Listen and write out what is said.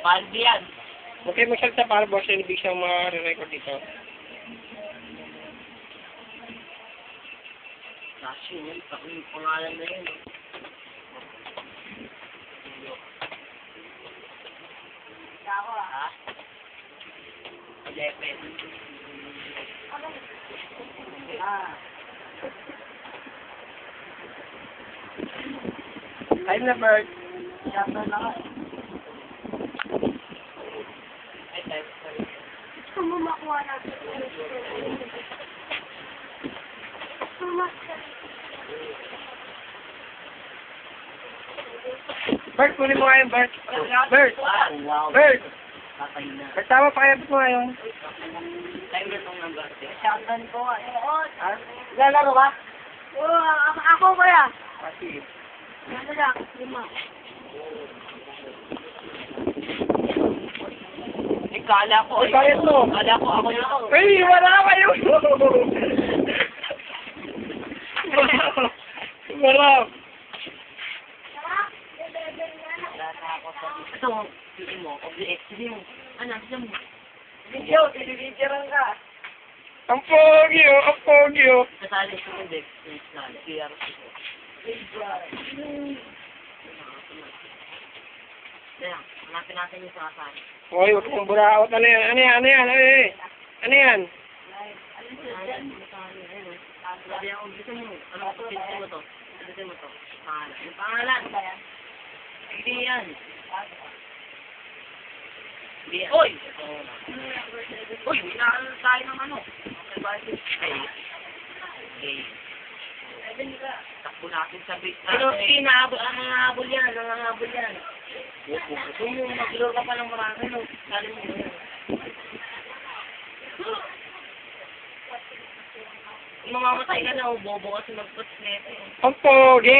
Paldi yan. Okay, magsalita para boss, yung ibig siyang ma-record dito. Kasi yun, yung pangalan na yun. Ako ha? Jefe. Time na, Bert. Chapter na ka. Ay, time. Gusto mo makuha natin. Bert, kunin mo nga yun, Bert. Bert! Wow. Bert! Patay na. Bert, tama pa kaya mo ngayon. Time na itong number. Shotgun ko nga. Lalaro ba? Oo, ako kaya. Kasi, Ano lang, 5. Kala ko. Ay, kaya to. Kala ko ako nito. Ay, wala kayo! Wala. Ito, sige mo. Sige mo. Ano, sige mo. Video, tinibidyaran ka. Ang pogi, oh. Ang pogi, oh. Kasali ko yung deck. PR. Kaya, hanapin natin yung sasali. Hoy, huwag kong buraot. Ano yan? Ano yan? Ano yan? Ano yan? Sabi ako, gusto mo. Ano ko, gusto mo to. Gusto mo to. Pangalan. Yung pangalan. Hindi yan. Hindi yan. Uy! Uy, minahal tayo ng ano. Okay. Takbo natin sa big. Pero nangangahabol yan. Nangangahabol yan. Kung mag-lure ka pa ng marami, no? Sali mo yun. Mamamatay ka na, bobo kasi mag-puts neto. Ang pogi.